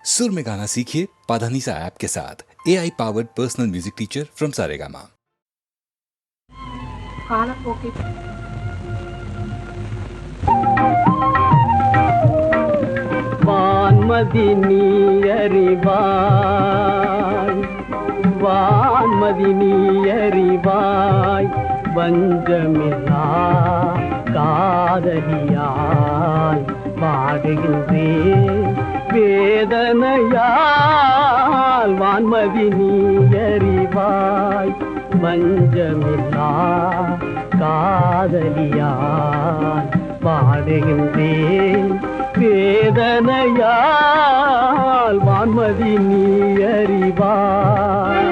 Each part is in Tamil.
सुर में गाना सीखिए पाधानीसा ऐप के साथ। AI powered personal music teacher from Saregama. Vanmathi நீ அறிவாய், வான்மதி நீ அறிவாய், வஞ்சமில்லா காதலியாய் பாடுகின்றேன் வேதனையால். வான்மதி நீ அறிவாய், வஞ்சமில்லா காதலியாய் பாடுகின்றேன் வேதனையால். வான்மதி நீ அறிவாய்.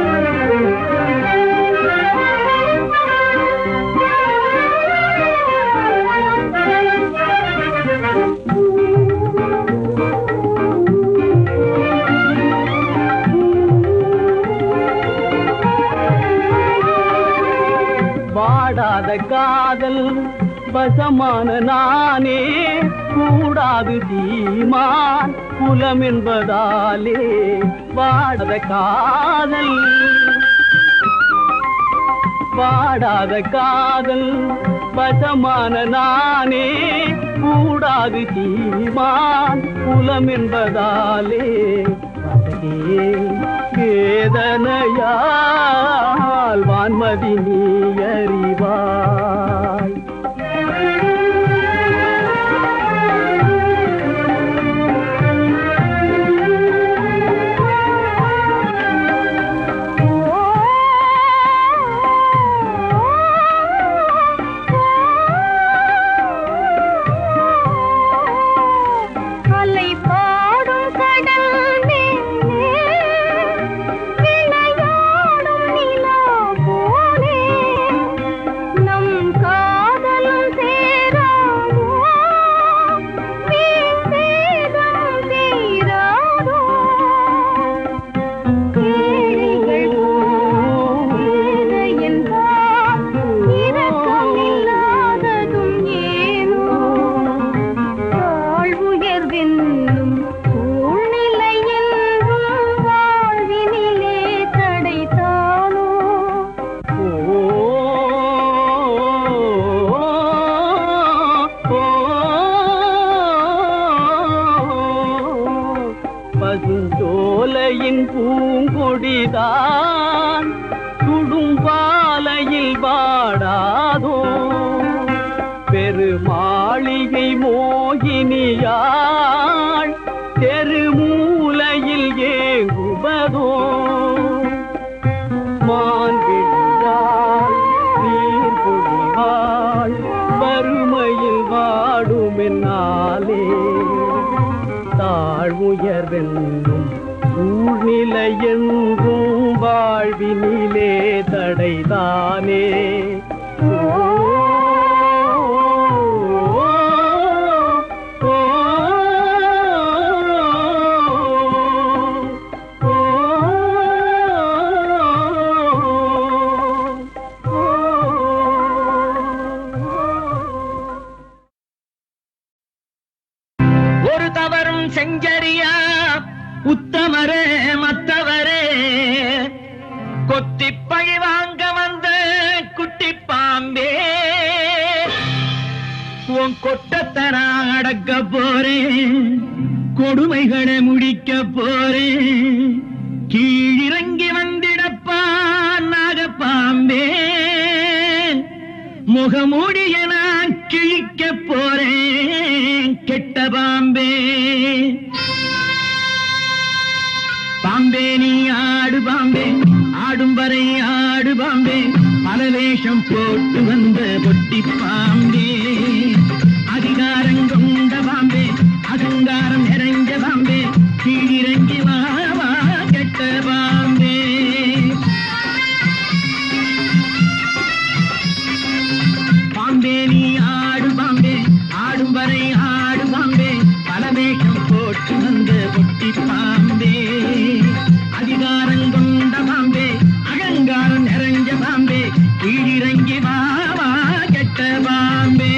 வாடாத காதல் வசமான நானே, கூடாது தீமான் குலம் என்பதாலே. வாடாத காதல், வாடாத காதல் வசமான நானே, கூடாது தீமான் குலம் என்பதாலே. வேதனையால் வான்மதி நீ அறிவாய். பசுஞ்சோலையின் பூங்கொடிதான் சுடும்பாலையில் வாடாதோ. பெருமாளிகை மோகினியாள் தெருமூலையில் ஏங்குவதோ. மான்விழியாள் நீர் பொழிவாள் வறுமையில் வாடுமென்னாலே. தாழ்வுயர்வென்றும் சூழ்நிலை என்றும் வாழ்வினிலே தடைதானே. ஒரு தவறும் செஞ்சரியா உத்தமரே மத்தவரே, கொத்தி பழி வாங்க வந்த குட்டி பாம்பே. உன் கொட்டத்தன அடக்க போறேன், கொடுமைகளை முடிக்க போறேன். கீழிறங்கி வந்திடப்பா நாகப்பாம்பே, முகமூடிய நான் கிழிக்க போறேன் கெட்ட பாம்பே. பாம்பே நீ ஆடு பாம்பே, ஆடும் வரை ஆடு பாம்பே, பல வேஷம் போட்டு வந்த பொட்டி பாம்பே. அதிகாரம் கொண்ட பாம்பே, அகங்காரம் நிறைஞ்ச பாம்பே, கீழிறங்கி வா வா கெட்ட பாம்பே. பாம்பே நீ ஆடு பாம்பே, ஆடும் வரை ஆடு பாம்பே, பல வேஷம் போட்டு வந்த பொட்டி பாம்பே. அதிகாரம் கொண்ட பாம்பே, அகங்காரம் நிறைஞ்ச பாம்பே, கீழிறங்கி வா வா கெட்ட பாம்பே.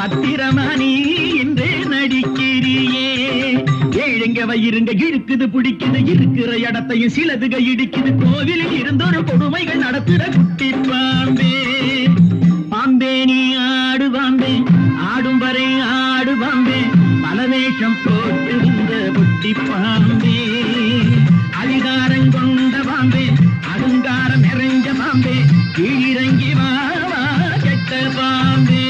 பத்திரமா நீ என்று நடிக்கிறியே. ஏழுங்க வயிறுங்க இழுக்குது பிடிக்குது இருக்கிற இடத்தையும் சிலதுக இடிக்குது. கோவிலில் இருந்தொரு கொடுமைகள் நடத்துற குட்டி பாம்பே. பாம்பே நீ ஆடு பாம்பே, ஆடும் வரை ஆடு பாம்பே, பல வேஷம் போட்டு இந்த குட்டி பாம்பே. அதிகாரம் கொண்ட பாம்பே, அகங்காரம் நிறைஞ்ச பாம்பே, கீழிறங்கி வா வா கெட்ட பாம்பே.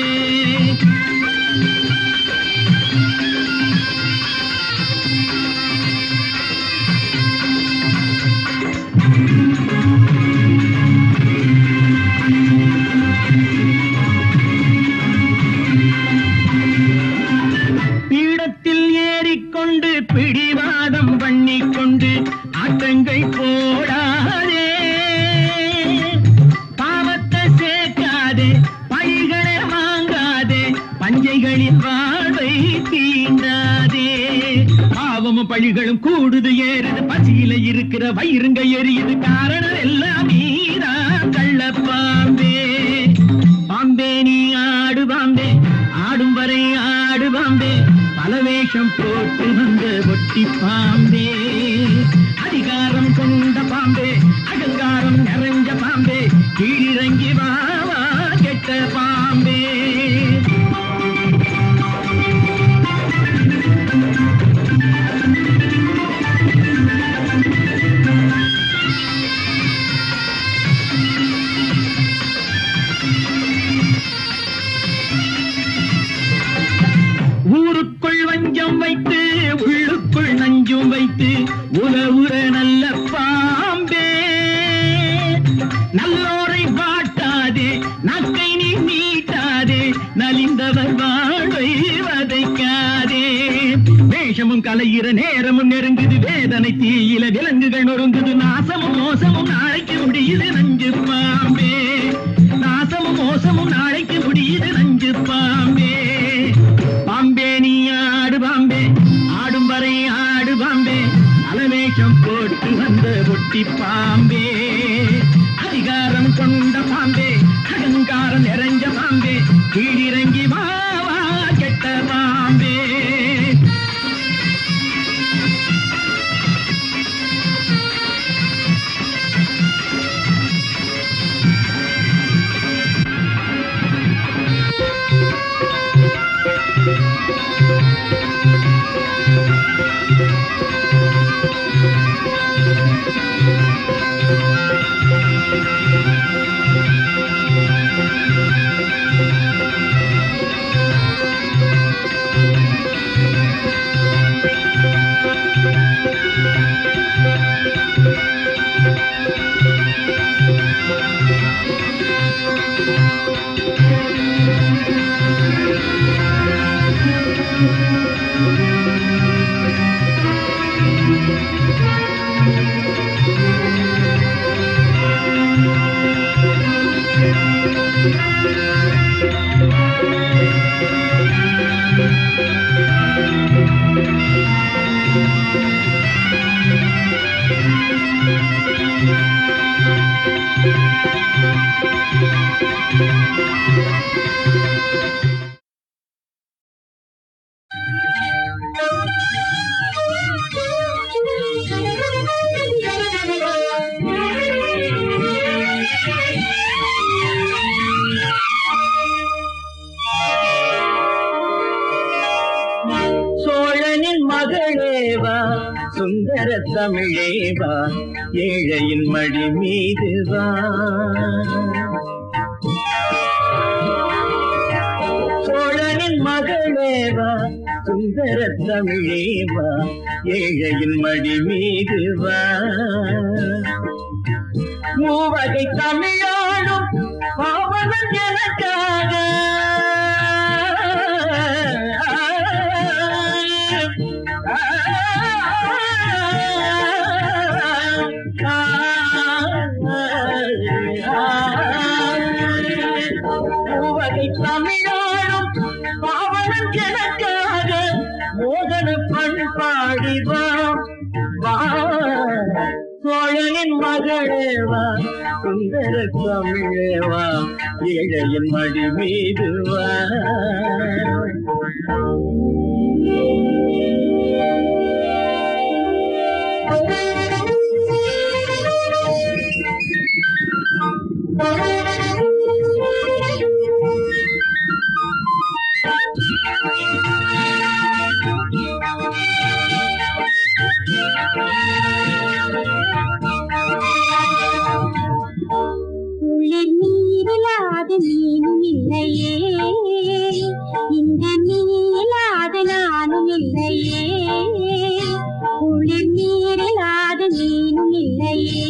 பீடத்தில் ஏறிக்கொண்டு பிடிவாதம் பண்ணிக்கொண்டு ஆட்டங்கள் போடாதே. பாவத்தை சேர்க்காதே, பழிகளை வாங்காதே, பஞ்சைகளின் வாழ்வை தீண்டாதே. பாவமும் பழிகளும் கூடுது ஏறுது, பசியில இருக்கிற வயிறுங்க எரியுது. காரணம் எல்லாம் நீதான் கள்ள பாம்பே. பாம்பே நீ ஆடு பாம்பே, ஆடும் வரை ஆடு பாம்பே, பல வேஷம் போட்டு வந்த ஒட்டி பாம்பே. அதிகாரம் கொண்ட பாம்பே, அகங்காரம் நிறைஞ்ச பாம்பே, கீழிறங்கி வா வா கெட்ட பாம்பே. ஊருக்குள் வஞ்சம் வைத்து உள்ளுக்குள் நஞ்சும் வைத்து உற நல்ல பாம்பே. நல்லோரை வாட்டாதே, நக்கை நீ நீட்டாதே, நலிந்தவர் வாழ்வை வதைக்காதே. வேஷமும் கலையிற நேரமும் நெருங்குது, வேதனை தீயில விலங்குகள் நொறுங்குது. நாசமும் மோசமும் நாளைக்கு முடியுது நஞ்சு பாம்பே. நாசமும் மோசமும் நாளைக்கு முடியுது நஞ்சு பாம்பே. பாம்பே நீ ஆடு பாம்பே, ஆடும் வரை ஆடு பாம்பே, அலவேஷம் போட்டு வந்த ஒட்டி பாம்பே. அதிகாரம் கொண்ட பாம்பே, அகங்காரம் நிறைஞ்ச பாம்பே, கீழிறங்கி வா வா கெட்ட பாம்பே. மகளேவா சுந்தர தமிழேவா ஏழையின் மடி மீதுவா. சோழனின் மகளேவா சுந்தர தமிழேவா ஏழையின் மடி மீதுவா. மூவகை தமிழாடும் பாவனன் எனக்காக தமிழாடும் பாவனன் எனக்காக மோகன பண்பாடிவா. சோழனின் மகளேவா சுந்தர தமிழேவா ஏழையின் மடி மீது வா. நீரிலாத நீனும் இல்லையே, இந்த நீலாத நானும் இல்லையே. குளிர் நீரிலாத நீனும் இல்லையே,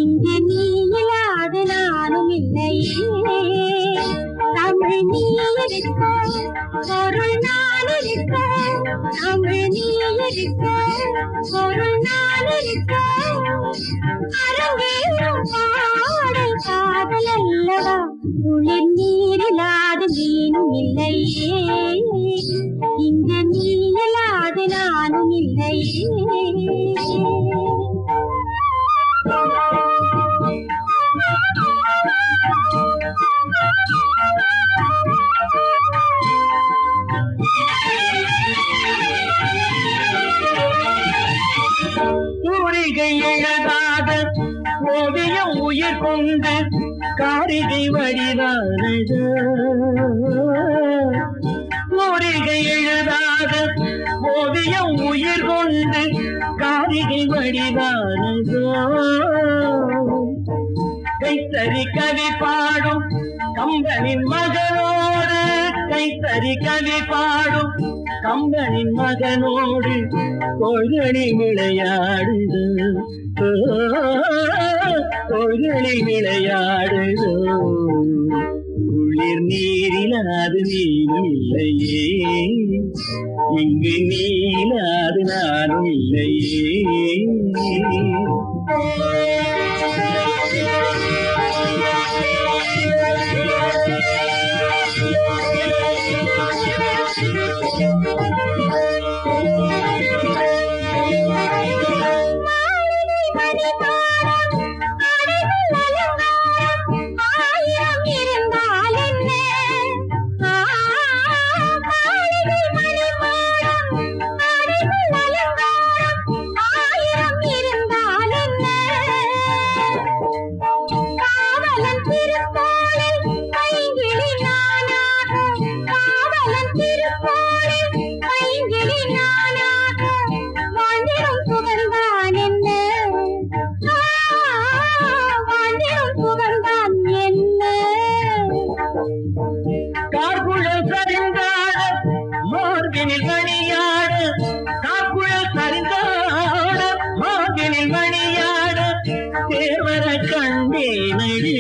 இந்த நீலாத நானும் இல்லையே. தமிழ் நீ இருக்க பொருள் நான் இருக்க, தமிழ் நீ இருக்க பொருள் நான் இருக்க. அரங்கேறும் பாடல் காதல் அல்லவா, குளிர் நீரிலாத நீனும் இல்லையே, இங்க நீலாத நானும் இல்லையே. தூரிகை எழுதாத ஓவியம் உயிர் கொண்டு காரிகை வடிவானது. தூரிகை எழுதாத ஓவியம் உயிர் கொண்டு காரிகை வடிவானது. கைத்தறி கவி பாடும் கம்பனின் மகனோடு, கைத்தறி கவி பாடும் கம்பனின் மகனோடு தோள்களில் விளையாடுது, தோள்களில் விளையாடுது. குளிர் நீரிலாது நீரும் இல்லையே, இங்கு நீலாது நானும் இல்லையே. கார்குழல் சரிந்தாட மார்பினில் மணியாட, கார்குழல் சரிந்தாட மார்பினில் மணியாட, தேர்வர கண்டேனடி,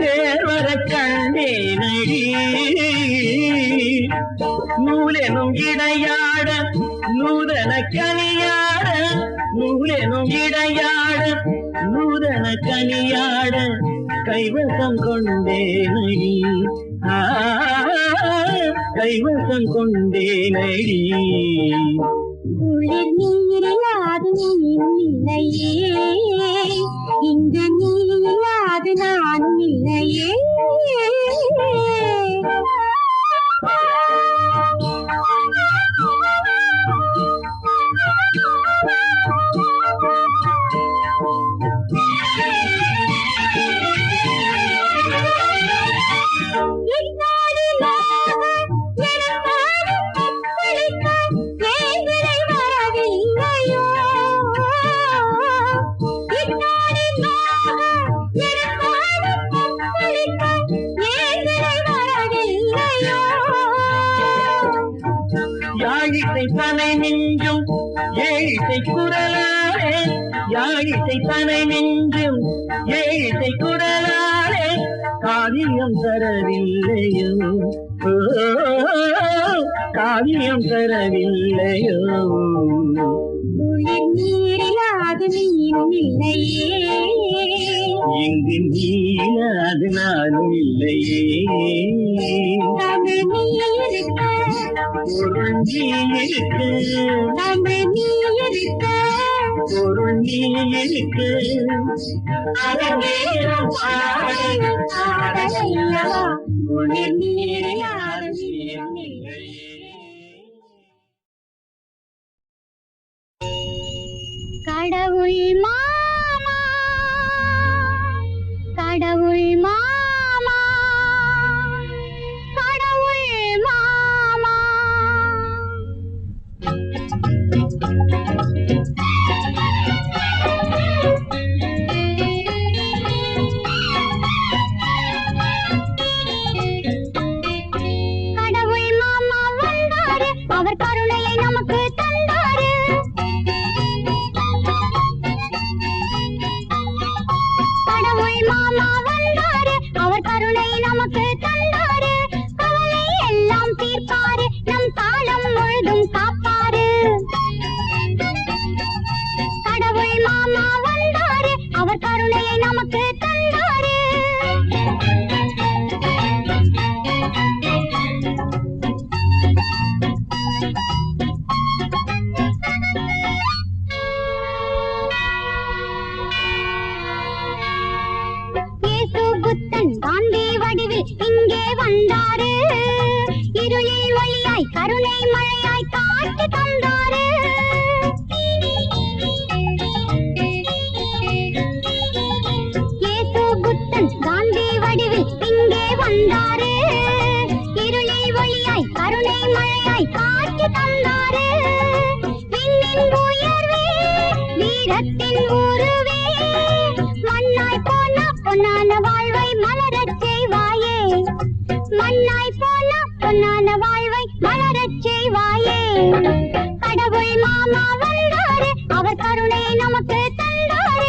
தேர்வர கண்டேனடி. நூலெனும் இடையாட நூதன கனியாட, நூலெனும் இடையாட நூதன கனியாட, கைவசம் கொண்டேனடி, கைவசம் கொண்டேனடி. குளிர் நீரிலாது நீனும் இல்லையே, இங்கு நீலாது நானும் இல்லையே. யாழிசை தனை நெஞ்சும் ஏழிசை குரலாலே, யாழிசை தனை நெஞ்சும் ஏழிசை குரலாலே, காவியம் தரவில்லையோ, காவியம் தரவில்லையோ. குளிர் நீரிலாது நீனும் இல்லையே, இங்கு நீலாது நானும் இல்லையே. தமிழ் நீ இருக்க, பொருள் நீ இருக்க, தமிழ் நீ இருக்க, பொருள் நீ இருக்கு அரங்கேறும் பாடலல்லவா உன்னில் நீராட நீர்நிலையே. கடவுள் மாமா கடவுள் மாமா கடவுள் மாமா கடவுள் மாமா வந்தாரு அவர் கருணையை நமக்கு தந்தாரு கடவுள் மாமா வந்தாரு அவர் கருணை நமக்கு தந்தாரு கவலை எல்லாம் தீர்ப்பாரு நம் காலம் முழுதும் காப்பாரு கடவுள் மாமா வந்தாரு அவர் கருணையை நமக்கு தந்தாரு இயேசு புத்தன் காந்தி வடிவில் இங்கே வந்தாரு இருளில் ஒளியாய் கருணை மழையாய் காட்டி தந்தாரு இயேசு புத்தன் காந்தி வடிவில் இங்கே வந்தாரு இருளில் ஒளியாய் கருணை மழையாய் காட்டி தந்தாரு விண்ணின் உயர்வே வீரத்தின் உருவே மண்ணாய் போன பொன்னான வாழ்வை மலரச் செய்வாயே மண்ணாய் போன பொன்னான வாழ்வை மலரச் செய்வாயே கடவுள் மாமா வந்தாரு அவர் கருணையை நமக்கு தந்தாரு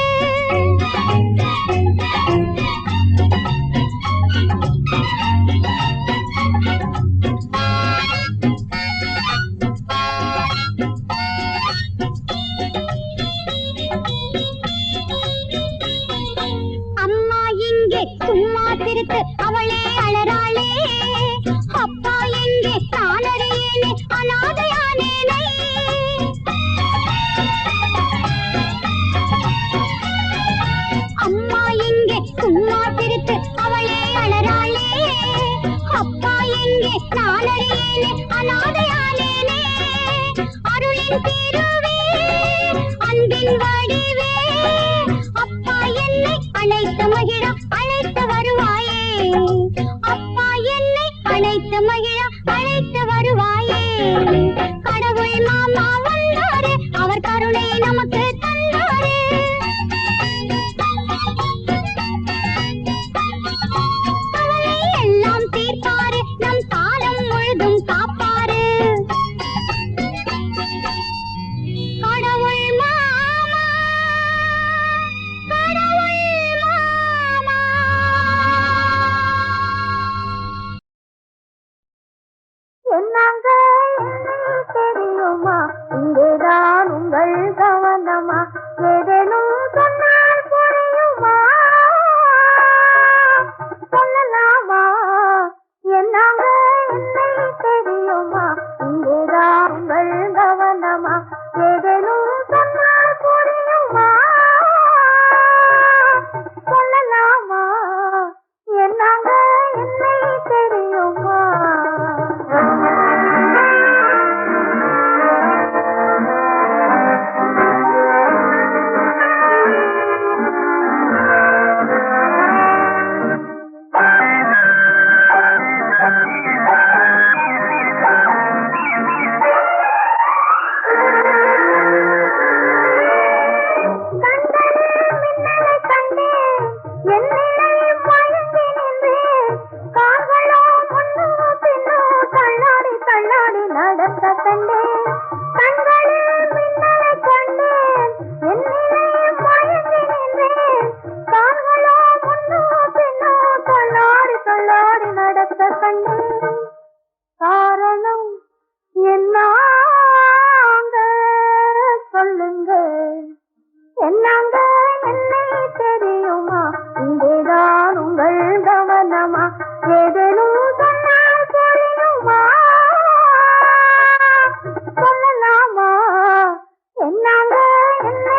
அம்மா இங்கே சும்மா சிரித்து அவளே அழறாளே அப்பா எங்கே தானறியேனே அனாதையானேனே அம்மா இங்கே சும்மா சிரித்து அவளே அழறாளே அப்பா எங்கே தானறியேனே அனாதையானேனே அருளின் திருவே அன்பின் வடிவே அப்பா என்னை அழைத்து மகிழ அழைத்து வருவாயே அப்பா என்னை அழைத்து மகிழ அழைத்து வருவாயே கடவுள் மாமா வந்தாரு அவர் கருணையை நமக்கு தந்தாரு கவலை எல்லாம் தீர்ப்பாரு நம் காலம் முழுதும் காப்பாரு கடவுள் மாமா கடவுள் மாமா என்னங்க தெரியுமா இங்கேதான் உங்கள் கவனமா ஏதேனும் சொன்னால் புரியுமா சொல்லலாமா என்னங்க தெரியுமா இங்கேதான் உங்கள் கவனமா ஏதேனும் சொன்னால் புரியுமா சொல்லலாமா என்னங்க தெரியுமா காரணம் என்னாங்க சொல்லுங்க என்னாங்க என்னை தெரியுமா இங்கேதான் உங்கள் கவனமா ஏதேனும் சொன்னால் புரியுமா சொல்லலாமா என்னாங்க என்னை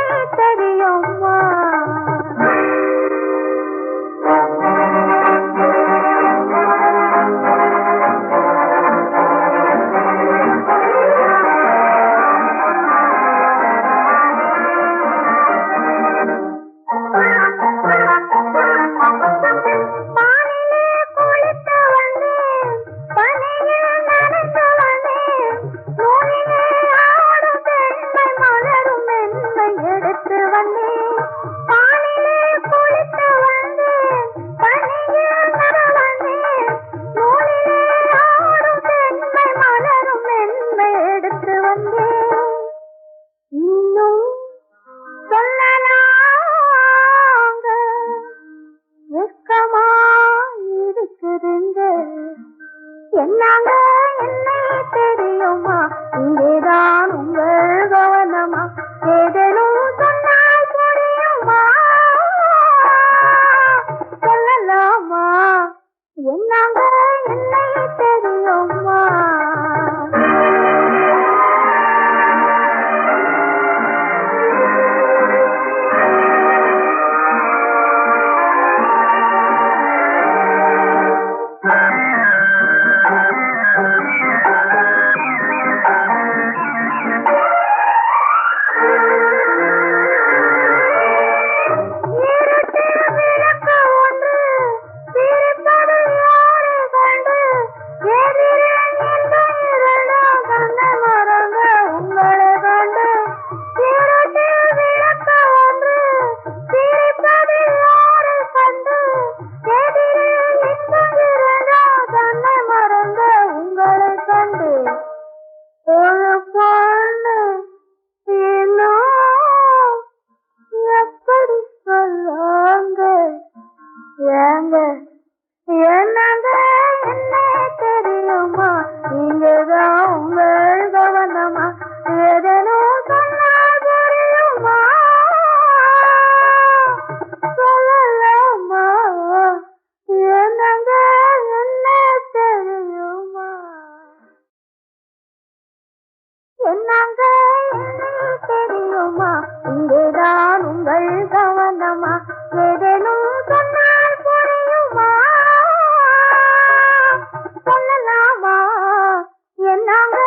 ஏங்க என்னங்க என்ன தெரியுமா நீங்கதான் உங்கள் கவனமா ஏதேனும் சொன்னா புரியுமா சொல்லலாமா என்னங்க என்ன தெரியுமா என்னங்க என்ன தெரியுமா இங்கேதான் உங்கள் கவனமா ஏதேனும் சொன்னால் புரியுமா சொல்லலாமா என்னங்க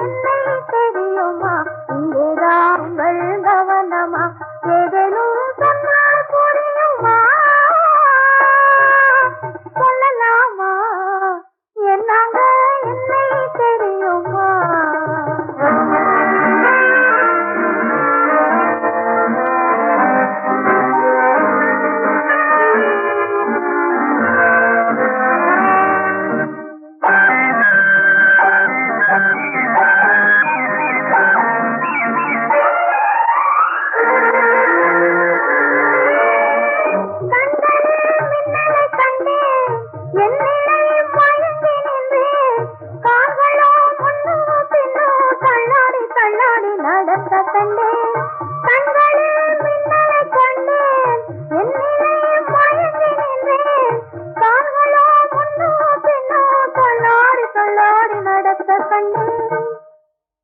என்ன தெரியுமா இங்கேதான் உங்கள் கவனமா ஏதேனும் சொன்னால் புரியுமா சொல்லலாமா என்னங்க என்ன தெரியுமா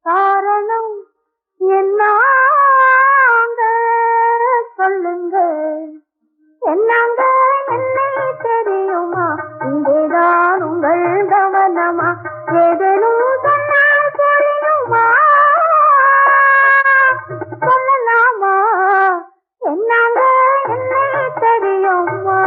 காரணம் என்னாங்க சொல்லுங்க என்னங்க என்னை தெரியுமா இங்கேதான் உங்கள் கவனமா ஏதேனும் சொன்னால் புரியுமா சொல்லலாமா என்னங்க என்னை தெரியுமா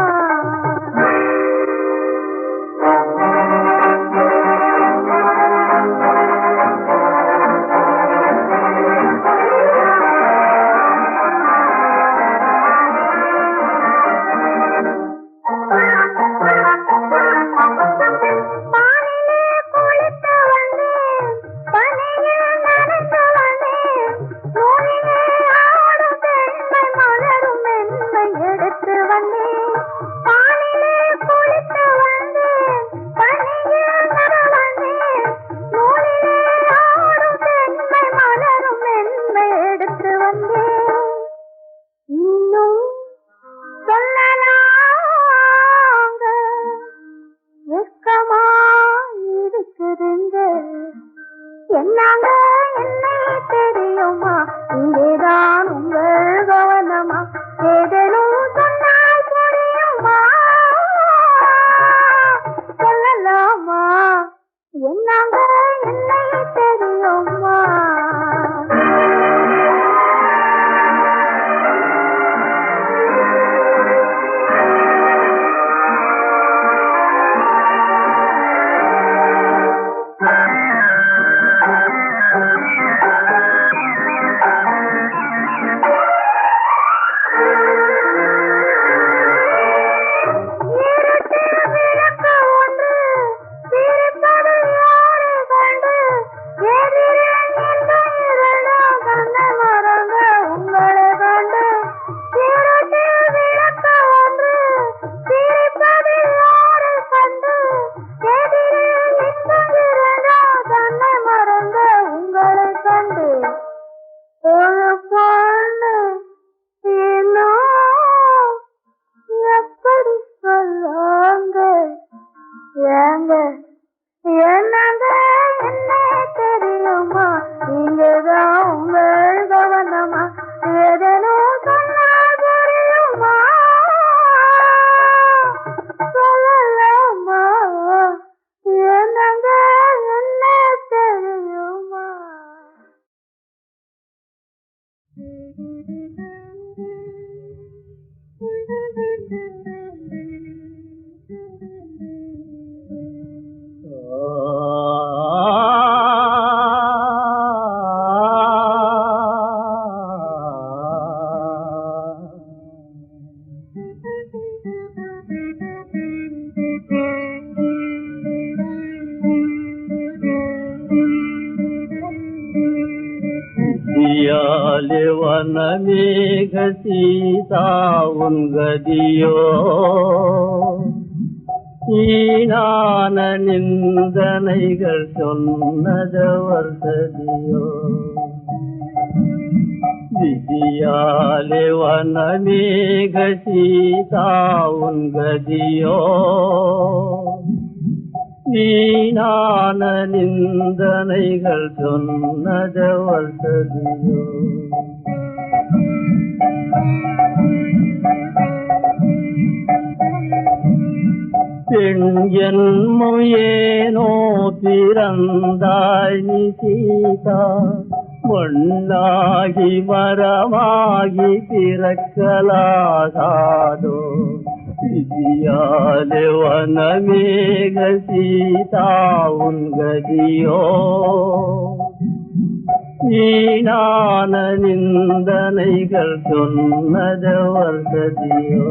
என்னங்க என்னை தெரியுமா இங்கேதான் உங்கள் கவனமா ஏதேனும் சொன்னால் புரியுமா சொல்லலாமா என்னங்க என்னை தெரியுமா என்னங்க என்ன தெரியுமா இங்கேதான் உங்கள் கவனமா ஏதேனும் சொன்னால் புரியுமா சொல்லலாமா என்னங்க என்ன தெரியுமா விதியாலே வனமேக சீதா உன் கதியோ ஈனான நிந்தனைகள் சொன்னதவர் சதியோ விதியாலே வனமேக சீதா உன் கதியோ வீணான நிந்தனைகள் சொன்னதவர் சதியோ பெண் ஜன்மம் ஏனோ பிறந்தாய் நீ சீதா மண்ணாகி மரமாகி பிறக்கலாகாதோ விதியாலே வனமேக சீதா உன் கதியோ வீணான நிந்தனைகள் சொன்னதவர் சதியோ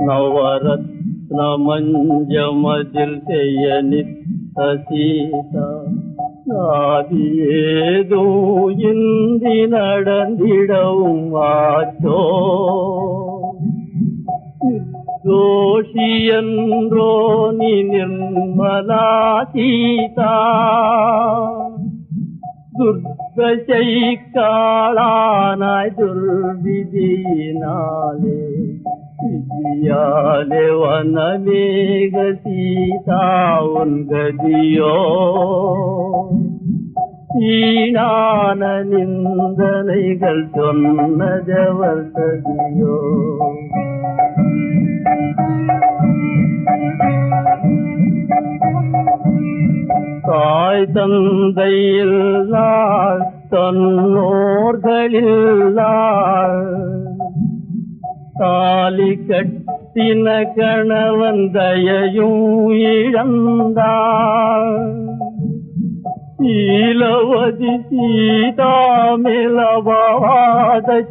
நவரத்ன மஞ்சமதில் செய்ய நித்த சீதா நாதியேதோ இந்தி நடந்திடவும் ஆச்சோ தோஷி என்றோ நீ நிர்மலா சீதா துர்தசைக்காளானாய் துர்விதியினாலே விதியாலே வனமேக சீதா உன் கதியோ வீணான நிந்தனைகள் சொன்னதவர் சதியோ தாய் தந்தையில்லாள் தன்னோர்களில்லாள் தாலி கட்டின கணவன் தயையும் இழந்தாள் சீலவதி சீதாமிலவாத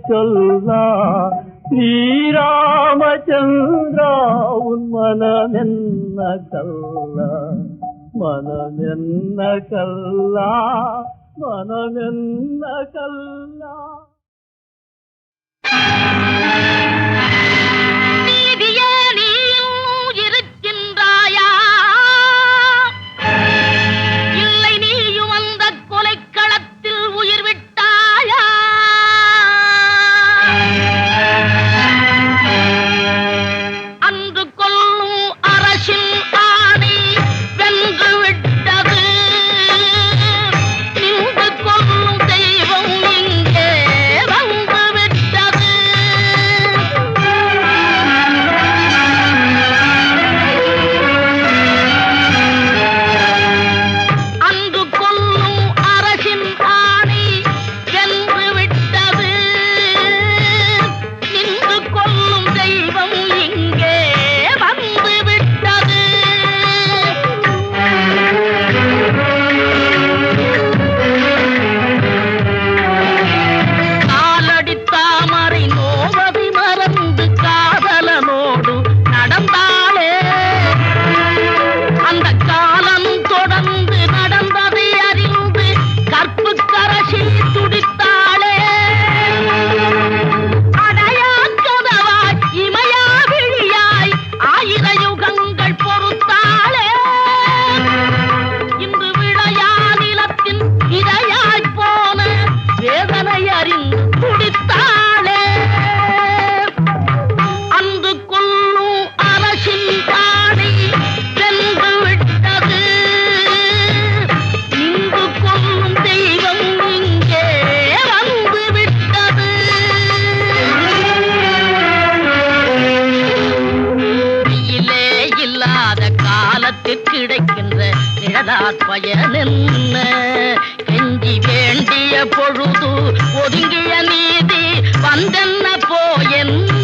சொல்லா ஸ்ரீராமச்சந்திரா உன் மனமென்ன கல்லா மனமென்ன கல்லா மனமென்ன கல்லா நீதியே நீயும் இருக்கின்றாயா இல்லை நீயும் அந்த கொலைக்களத்தில் உயிர் விட்டாயா அன்று கொல்லும் அரசின் ஆணை வென்று விட்டது நின்று கொல்லும் தெய்வம் இங்கே வந்து விட்டது அன்று கொல்லும் அரசின் ஆணை வென்று விட்டது நின்று கொல்லும் தெய்வம் இங்கே வந்து விட்டது காலடி தாமரை நோவதி மறந்து காதலனோடு நடந்தாளே அந்த காலம் தொடர்ந்து நடந்ததை அறிந்து கற்பு கரசி துடித்தாளே அடையா கதவாய் இமையா விழியாய் ஆயிர யுகங்கள் பொறுத்தாளே இன்று விளையா நிலத்தின் இரையாய் போன வேதனை அறிந்து துடித்தாளே அன்று கொல்லும் அரசின் ஆணை வென்று விட்டது நின்று கொல்லும் தெய்வம் இங்கே வந்து விட்டது வெயிலே இல்லாத காலத்தில் கிடைக்கின்ற நிழலாற் பயன் என்ன கெஞ்சி வேண்டிய பொழுது ஒதுங்கிய நீதி வந்தென்ன போயென்ன